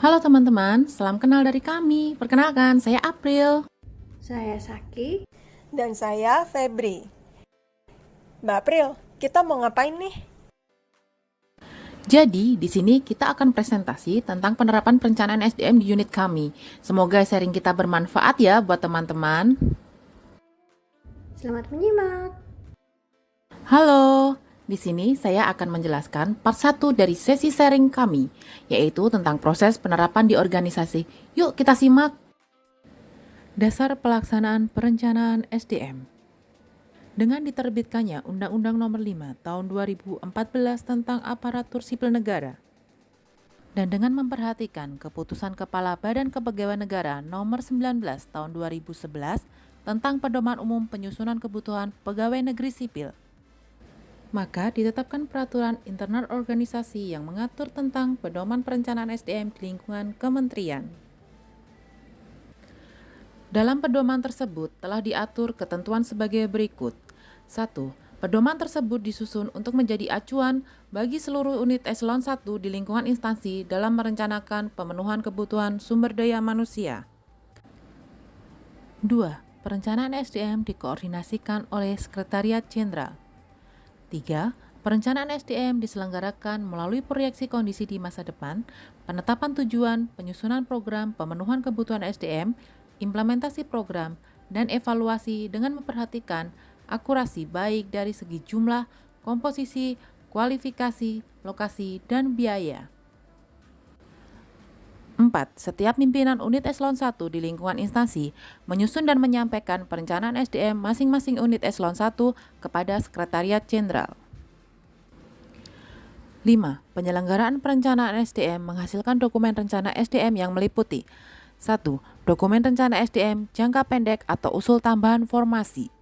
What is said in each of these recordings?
Halo teman-teman, salam kenal dari kami. Perkenalkan, saya April. Saya Saki. Dan saya Febri. Mbak April, kita mau ngapain nih? Jadi, di sini kita akan presentasi tentang penerapan perencanaan SDM di unit kami. Semoga sharing kita bermanfaat ya buat teman-teman. Selamat menyimak. Halo, di sini saya akan menjelaskan part 1 dari sesi sharing kami, yaitu tentang proses penerapan di organisasi. Yuk kita simak. Dasar pelaksanaan perencanaan SDM. Dengan diterbitkannya Undang-Undang Nomor 5 Tahun 2014 tentang Aparatur Sipil Negara, dan dengan memperhatikan Keputusan Kepala Badan Kepegawaian Negara Nomor 19 Tahun 2011 tentang Pedoman Umum Penyusunan Kebutuhan Pegawai Negeri Sipil, maka ditetapkan peraturan internal organisasi yang mengatur tentang pedoman perencanaan SDM di lingkungan kementerian. Dalam pedoman tersebut telah diatur ketentuan sebagai berikut. 1. Pedoman tersebut disusun untuk menjadi acuan bagi seluruh unit eselon 1 di lingkungan instansi dalam merencanakan pemenuhan kebutuhan sumber daya manusia. 2. Perencanaan SDM dikoordinasikan oleh Sekretariat Jenderal. 3. Perencanaan SDM diselenggarakan melalui proyeksi kondisi di masa depan, penetapan tujuan, penyusunan program pemenuhan kebutuhan SDM, implementasi program, dan evaluasi dengan memperhatikan akurasi baik dari segi jumlah, komposisi, kualifikasi, lokasi, dan biaya. 4. Setiap pimpinan unit eselon 1 di lingkungan instansi menyusun dan menyampaikan perencanaan SDM masing-masing unit eselon 1 kepada Sekretariat Jenderal. 5. Penyelenggaraan perencanaan SDM menghasilkan dokumen rencana SDM yang meliputi 1. Dokumen rencana SDM jangka pendek atau usul tambahan formasi.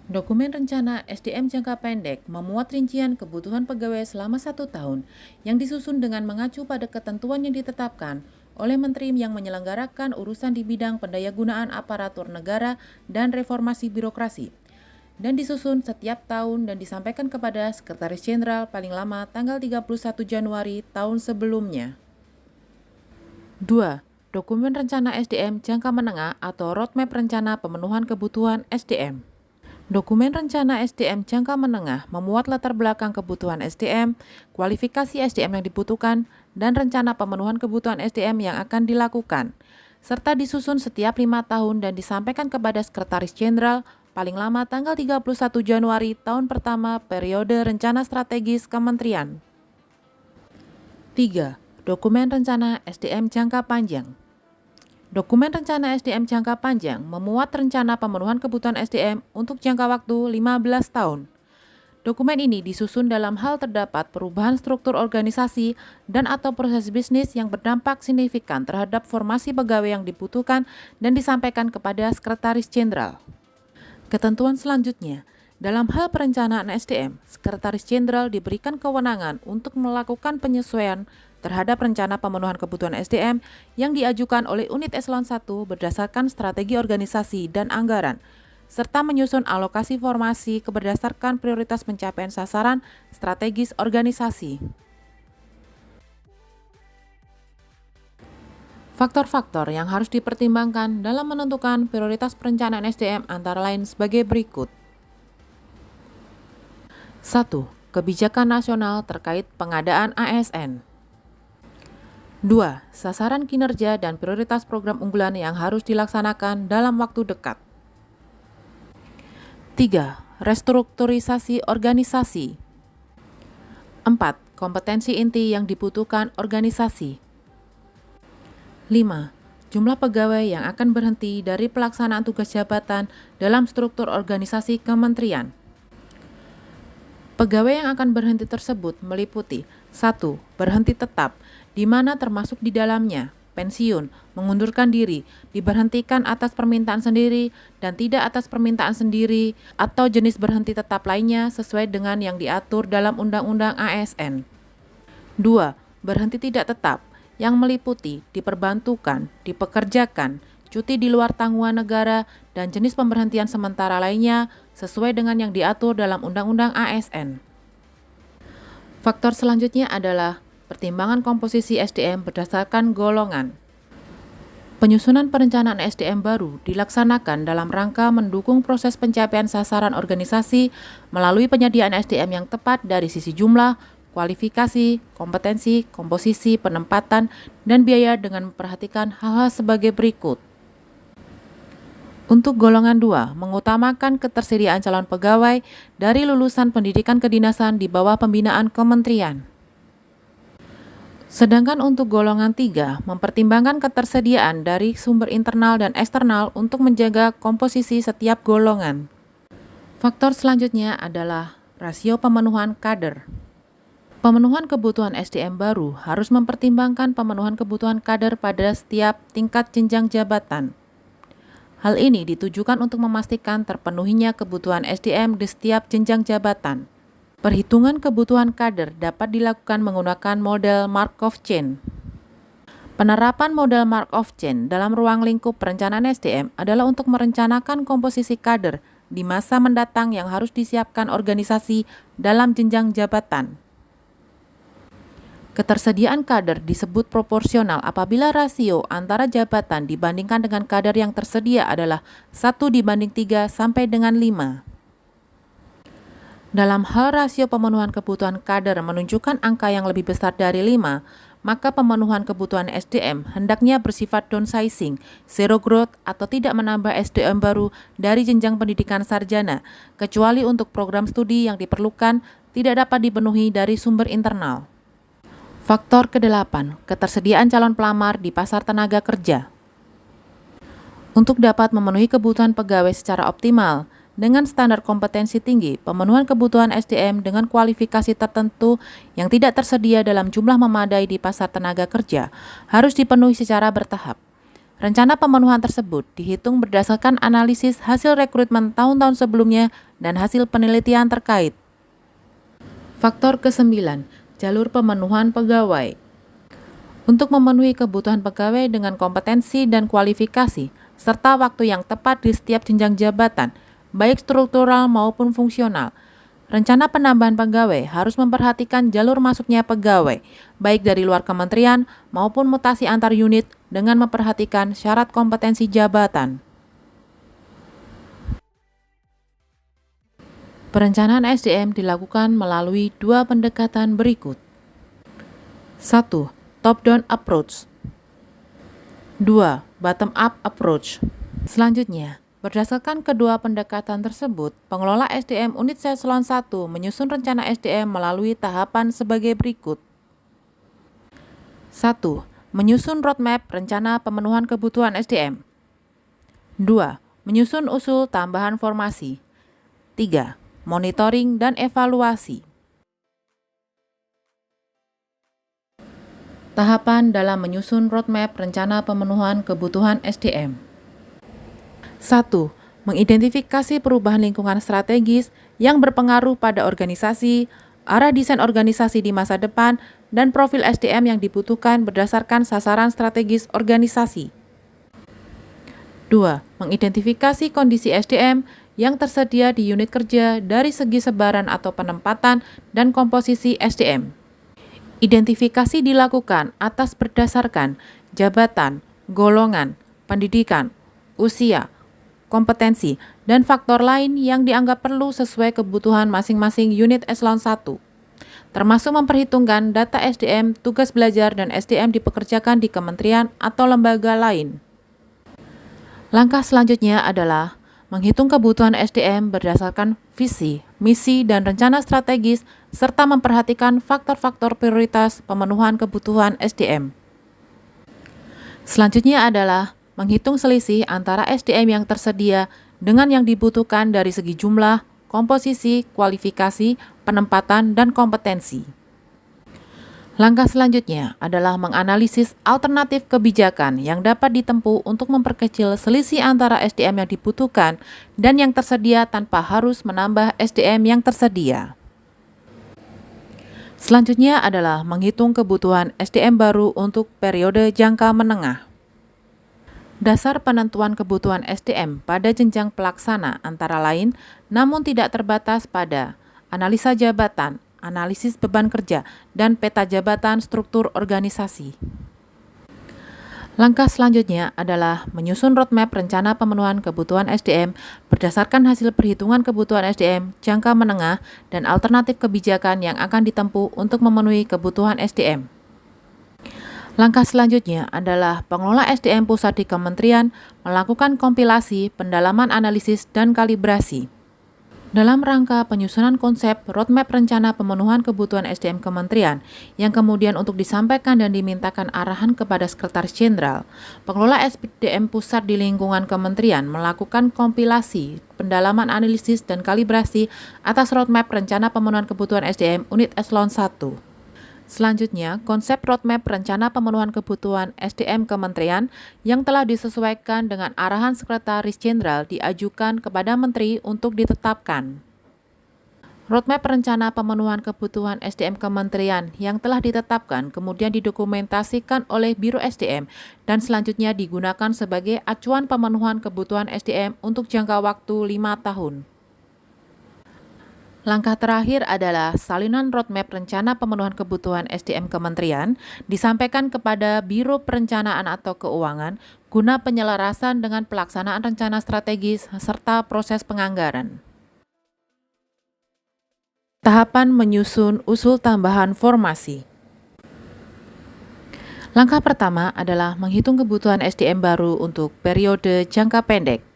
Dokumen rencana SDM jangka pendek memuat rincian kebutuhan pegawai selama 1 tahun yang disusun dengan mengacu pada ketentuan yang ditetapkan oleh Menteri yang menyelenggarakan urusan di bidang pendayagunaan aparatur negara dan reformasi birokrasi, dan disusun setiap tahun dan disampaikan kepada Sekretaris Jenderal paling lama tanggal 31 Januari tahun sebelumnya. 2. Dokumen rencana SDM jangka menengah atau roadmap rencana pemenuhan kebutuhan SDM. Dokumen rencana SDM jangka menengah memuat latar belakang kebutuhan SDM, kualifikasi SDM yang dibutuhkan, dan rencana pemenuhan kebutuhan SDM yang akan dilakukan, serta disusun setiap 5 tahun dan disampaikan kepada Sekretaris Jenderal paling lama tanggal 31 Januari tahun pertama periode rencana strategis kementerian. 3. Dokumen rencana SDM jangka panjang. Dokumen rencana SDM jangka panjang memuat rencana pemenuhan kebutuhan SDM untuk jangka waktu 15 tahun. Dokumen ini disusun dalam hal terdapat perubahan struktur organisasi dan atau proses bisnis yang berdampak signifikan terhadap formasi pegawai yang dibutuhkan dan disampaikan kepada Sekretaris Jenderal. Ketentuan selanjutnya, dalam hal perencanaan SDM, Sekretaris Jenderal diberikan kewenangan untuk melakukan penyesuaian terhadap rencana pemenuhan kebutuhan SDM yang diajukan oleh unit eselon 1 berdasarkan strategi organisasi dan anggaran, serta menyusun alokasi formasi berdasarkan prioritas pencapaian sasaran strategis organisasi. Faktor-faktor yang harus dipertimbangkan dalam menentukan prioritas perencanaan SDM antara lain sebagai berikut. 1. Kebijakan nasional terkait pengadaan ASN. 2. Sasaran kinerja dan prioritas program unggulan yang harus dilaksanakan dalam waktu dekat. 3. Restrukturisasi organisasi. 4. Kompetensi inti yang dibutuhkan organisasi. 5. Jumlah pegawai yang akan berhenti dari pelaksanaan tugas jabatan dalam struktur organisasi kementerian. Pegawai yang akan berhenti tersebut meliputi 1. Berhenti tetap, di mana termasuk di dalamnya pensiun, mengundurkan diri, diberhentikan atas permintaan sendiri dan tidak atas permintaan sendiri, atau jenis berhenti tetap lainnya sesuai dengan yang diatur dalam Undang-Undang ASN. 2. Berhenti tidak tetap, yang meliputi diperbantukan, dipekerjakan, cuti di luar tanggungan negara, dan jenis pemberhentian sementara lainnya sesuai dengan yang diatur dalam Undang-Undang ASN. Faktor selanjutnya adalah pertimbangan komposisi SDM berdasarkan golongan. Penyusunan perencanaan SDM baru dilaksanakan dalam rangka mendukung proses pencapaian sasaran organisasi melalui penyediaan SDM yang tepat dari sisi jumlah, kualifikasi, kompetensi, komposisi, penempatan, dan biaya dengan memperhatikan hal-hal sebagai berikut. Untuk golongan 2, mengutamakan ketersediaan calon pegawai dari lulusan pendidikan kedinasan di bawah pembinaan kementerian. Sedangkan untuk golongan 3, mempertimbangkan ketersediaan dari sumber internal dan eksternal untuk menjaga komposisi setiap golongan. Faktor selanjutnya adalah rasio pemenuhan kader. Pemenuhan kebutuhan SDM baru harus mempertimbangkan pemenuhan kebutuhan kader pada setiap tingkat jenjang jabatan. Hal ini ditujukan untuk memastikan terpenuhinya kebutuhan SDM di setiap jenjang jabatan. Perhitungan kebutuhan kader dapat dilakukan menggunakan model Markov Chain. Penerapan model Markov Chain dalam ruang lingkup perencanaan SDM adalah untuk merencanakan komposisi kader di masa mendatang yang harus disiapkan organisasi dalam jenjang jabatan. Ketersediaan kader disebut proporsional apabila rasio antara jabatan dibandingkan dengan kader yang tersedia adalah 1:3 sampai dengan 5. Dalam hal rasio pemenuhan kebutuhan kader menunjukkan angka yang lebih besar dari 5, maka pemenuhan kebutuhan SDM hendaknya bersifat downsizing, zero growth atau tidak menambah SDM baru dari jenjang pendidikan sarjana, kecuali untuk program studi yang diperlukan tidak dapat dipenuhi dari sumber internal. Faktor ke-8, ketersediaan calon pelamar di pasar tenaga kerja. Untuk dapat memenuhi kebutuhan pegawai secara optimal, dengan standar kompetensi tinggi, pemenuhan kebutuhan SDM dengan kualifikasi tertentu yang tidak tersedia dalam jumlah memadai di pasar tenaga kerja harus dipenuhi secara bertahap. Rencana pemenuhan tersebut dihitung berdasarkan analisis hasil rekrutmen tahun-tahun sebelumnya dan hasil penelitian terkait. Faktor ke-9, jalur pemenuhan pegawai. Untuk memenuhi kebutuhan pegawai dengan kompetensi dan kualifikasi, serta waktu yang tepat di setiap jenjang jabatan, baik struktural maupun fungsional. Rencana penambahan pegawai harus memperhatikan jalur masuknya pegawai, baik dari luar kementerian maupun mutasi antar unit dengan memperhatikan syarat kompetensi jabatan. Perencanaan SDM dilakukan melalui 2 pendekatan berikut. 1. Top-down approach. 2. Bottom-up approach. Selanjutnya, berdasarkan kedua pendekatan tersebut, pengelola SDM Unit Eselon 1 menyusun rencana SDM melalui tahapan sebagai berikut. 1. Menyusun roadmap rencana pemenuhan kebutuhan SDM. 2. Menyusun usul tambahan formasi. 3. Monitoring dan evaluasi. Tahapan dalam menyusun roadmap rencana pemenuhan kebutuhan SDM. 1. Mengidentifikasi perubahan lingkungan strategis yang berpengaruh pada organisasi, arah desain organisasi di masa depan, dan profil SDM yang dibutuhkan berdasarkan sasaran strategis organisasi. 2. Mengidentifikasi kondisi SDM yang tersedia di unit kerja dari segi sebaran atau penempatan dan komposisi SDM. Identifikasi dilakukan atas berdasarkan jabatan, golongan, pendidikan, usia, kompetensi, dan faktor lain yang dianggap perlu sesuai kebutuhan masing-masing unit Eselon 1, termasuk memperhitungkan data SDM, tugas belajar, dan SDM dipekerjakan di kementerian atau lembaga lain. Langkah selanjutnya adalah menghitung kebutuhan SDM berdasarkan visi, misi, dan rencana strategis, serta memperhatikan faktor-faktor prioritas pemenuhan kebutuhan SDM. Selanjutnya adalah menghitung selisih antara SDM yang tersedia dengan yang dibutuhkan dari segi jumlah, komposisi, kualifikasi, penempatan, dan kompetensi. Langkah selanjutnya adalah menganalisis alternatif kebijakan yang dapat ditempuh untuk memperkecil selisih antara SDM yang dibutuhkan dan yang tersedia tanpa harus menambah SDM yang tersedia. Selanjutnya adalah menghitung kebutuhan SDM baru untuk periode jangka menengah. Dasar penentuan kebutuhan SDM pada jenjang pelaksana antara lain, namun tidak terbatas pada analisa jabatan, analisis beban kerja, dan peta jabatan struktur organisasi. Langkah selanjutnya adalah menyusun roadmap rencana pemenuhan kebutuhan SDM berdasarkan hasil perhitungan kebutuhan SDM jangka menengah dan alternatif kebijakan yang akan ditempuh untuk memenuhi kebutuhan SDM. Langkah selanjutnya adalah pengelola SDM pusat di kementerian melakukan kompilasi, pendalaman analisis, dan kalibrasi. Dalam rangka penyusunan konsep roadmap rencana pemenuhan kebutuhan SDM kementerian yang kemudian untuk disampaikan dan dimintakan arahan kepada Sekretaris Jenderal, pengelola SDM pusat di lingkungan kementerian melakukan kompilasi, pendalaman analisis, dan kalibrasi atas roadmap rencana pemenuhan kebutuhan SDM unit eselon 1. Selanjutnya, konsep roadmap rencana pemenuhan kebutuhan SDM kementerian yang telah disesuaikan dengan arahan Sekretaris Jenderal diajukan kepada Menteri untuk ditetapkan. Roadmap rencana pemenuhan kebutuhan SDM kementerian yang telah ditetapkan kemudian didokumentasikan oleh Biro SDM dan selanjutnya digunakan sebagai acuan pemenuhan kebutuhan SDM untuk jangka waktu 5 tahun. Langkah terakhir adalah salinan roadmap rencana pemenuhan kebutuhan SDM kementerian disampaikan kepada Biro Perencanaan atau Keuangan guna penyelarasan dengan pelaksanaan rencana strategis serta proses penganggaran. Tahapan menyusun usul tambahan formasi. Langkah pertama adalah menghitung kebutuhan SDM baru untuk periode jangka pendek.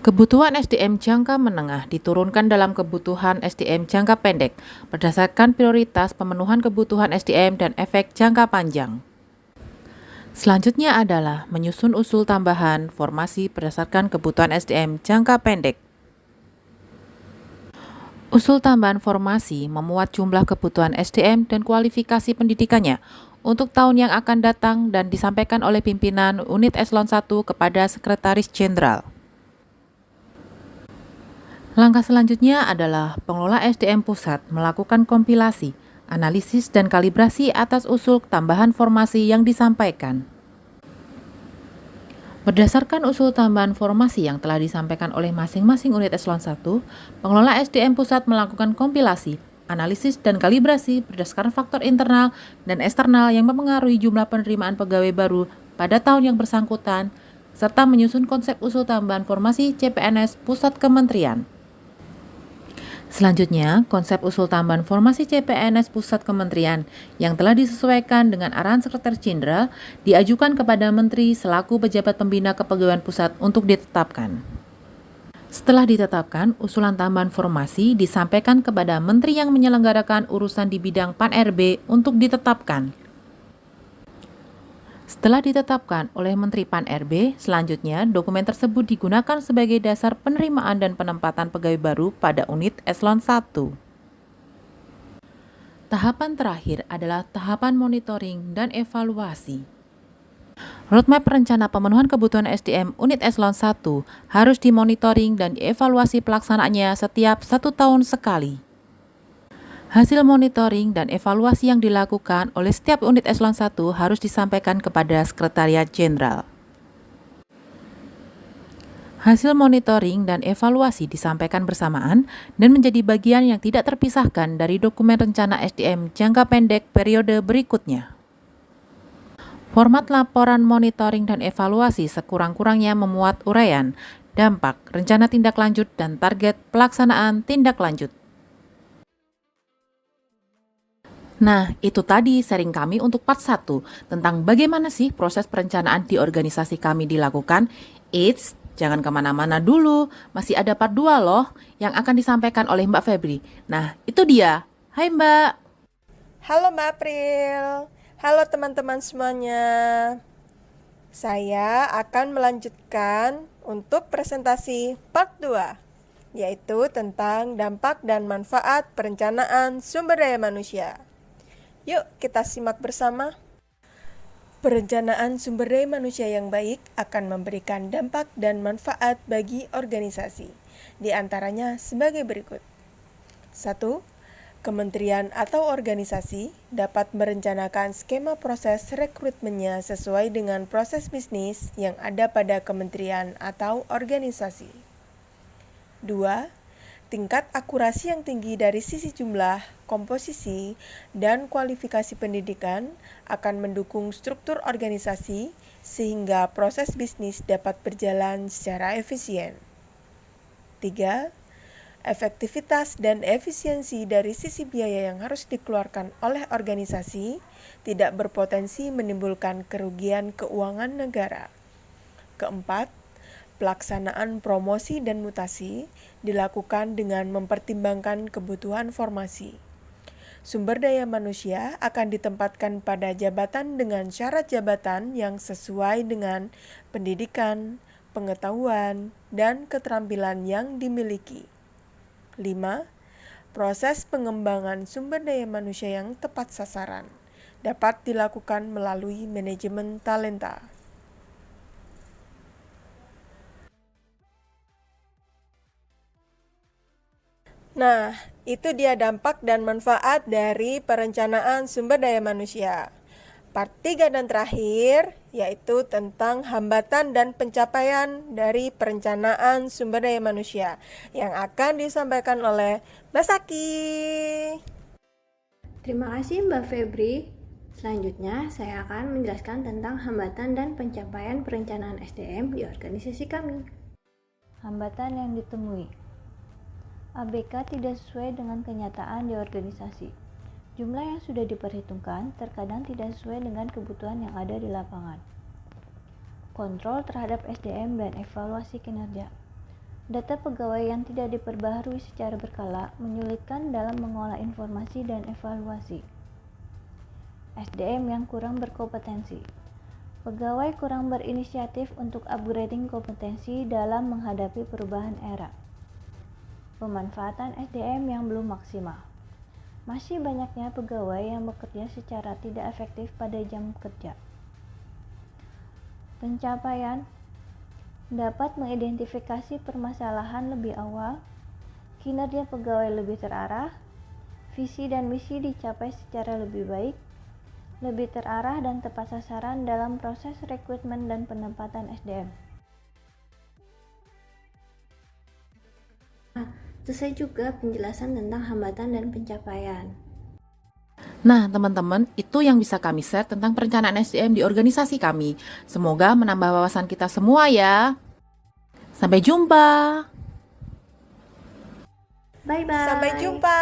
Kebutuhan SDM jangka menengah diturunkan dalam kebutuhan SDM jangka pendek berdasarkan prioritas pemenuhan kebutuhan SDM dan efek jangka panjang. Selanjutnya adalah menyusun usul tambahan formasi berdasarkan kebutuhan SDM jangka pendek. Usul tambahan formasi memuat jumlah kebutuhan SDM dan kualifikasi pendidikannya untuk tahun yang akan datang dan disampaikan oleh pimpinan unit eselon 1 kepada Sekretaris Jenderal. Langkah selanjutnya adalah pengelola SDM pusat melakukan kompilasi, analisis, dan kalibrasi atas usul tambahan formasi yang disampaikan. Berdasarkan usul tambahan formasi yang telah disampaikan oleh masing-masing unit eselon 1, pengelola SDM pusat melakukan kompilasi, analisis, dan kalibrasi berdasarkan faktor internal dan eksternal yang mempengaruhi jumlah penerimaan pegawai baru pada tahun yang bersangkutan, serta menyusun konsep usul tambahan formasi CPNS pusat kementerian. Selanjutnya, konsep usul tambahan formasi CPNS pusat kementerian yang telah disesuaikan dengan arahan Sekretaris Jenderal diajukan kepada Menteri selaku pejabat pembina kepegawaian pusat untuk ditetapkan. Setelah ditetapkan, usulan tambahan formasi disampaikan kepada Menteri yang menyelenggarakan urusan di bidang Pan-RB untuk ditetapkan. Setelah ditetapkan oleh Menteri Pan-RB, selanjutnya dokumen tersebut digunakan sebagai dasar penerimaan dan penempatan pegawai baru pada unit eselon 1. Tahapan terakhir adalah tahapan monitoring dan evaluasi. Roadmap rencana pemenuhan kebutuhan SDM unit eselon 1 harus dimonitoring dan dievaluasi pelaksanaannya setiap 1 tahun sekali. Hasil monitoring dan evaluasi yang dilakukan oleh setiap unit eselon 1 harus disampaikan kepada Sekretariat Jenderal. Hasil monitoring dan evaluasi disampaikan bersamaan dan menjadi bagian yang tidak terpisahkan dari dokumen rencana SDM jangka pendek periode berikutnya. Format laporan monitoring dan evaluasi sekurang-kurangnya memuat uraian, dampak, rencana tindak lanjut, dan target pelaksanaan tindak lanjut. Nah, itu tadi sharing kami untuk part 1 tentang bagaimana sih proses perencanaan di organisasi kami dilakukan. Eits, jangan kemana-mana dulu, masih ada part 2 loh yang akan disampaikan oleh Mbak Febri. Nah, itu dia. Hai Mbak. Halo Mbak April. Halo teman-teman semuanya. Saya akan melanjutkan untuk presentasi part 2, yaitu tentang dampak dan manfaat perencanaan sumber daya manusia. Yuk kita simak bersama. Perencanaan sumber daya manusia yang baik akan memberikan dampak dan manfaat bagi organisasi. Di antaranya sebagai berikut. 1. Kementerian atau organisasi dapat merencanakan skema proses rekrutmennya sesuai dengan proses bisnis yang ada pada kementerian atau organisasi. 2. tingkat akurasi yang tinggi dari sisi jumlah, komposisi, dan kualifikasi pendidikan akan mendukung struktur organisasi sehingga proses bisnis dapat berjalan secara efisien. 3. Efektivitas dan efisiensi dari sisi biaya yang harus dikeluarkan oleh organisasi tidak berpotensi menimbulkan kerugian keuangan negara. Keempat, pelaksanaan promosi dan mutasi dilakukan dengan mempertimbangkan kebutuhan formasi. Sumber daya manusia akan ditempatkan pada jabatan dengan syarat jabatan yang sesuai dengan pendidikan, pengetahuan, dan keterampilan yang dimiliki. 5. Proses pengembangan sumber daya manusia yang tepat sasaran dapat dilakukan melalui manajemen talenta. Nah, itu dia dampak dan manfaat dari perencanaan sumber daya manusia. Part 3 dan terakhir, yaitu tentang hambatan dan pencapaian dari perencanaan sumber daya manusia, yang akan disampaikan oleh Mbak Saki. Terima kasih Mbak Febri. Selanjutnya, saya akan menjelaskan tentang hambatan dan pencapaian perencanaan SDM di organisasi kami. Hambatan yang ditemui. ABK tidak sesuai dengan kenyataan di organisasi. Jumlah yang sudah diperhitungkan terkadang tidak sesuai dengan kebutuhan yang ada di lapangan. Kontrol terhadap SDM dan evaluasi kinerja. Data pegawai yang tidak diperbaharui secara berkala menyulitkan dalam mengolah informasi dan evaluasi. SDM yang kurang berkompetensi. Pegawai kurang berinisiatif untuk upgrading kompetensi dalam menghadapi perubahan era. Pemanfaatan SDM yang belum maksimal. Masih banyaknya pegawai yang bekerja secara tidak efektif pada jam kerja. Pencapaian dapat mengidentifikasi permasalahan lebih awal, kinerja pegawai lebih terarah, visi dan misi dicapai secara lebih baik, lebih terarah dan tepat sasaran dalam proses rekrutmen dan penempatan SDM. Selesai juga penjelasan tentang hambatan dan pencapaian. Nah, teman-teman, itu yang bisa kami share tentang perencanaan SDM di organisasi kami. Semoga menambah wawasan kita semua ya. Sampai jumpa. Bye-bye. Sampai jumpa.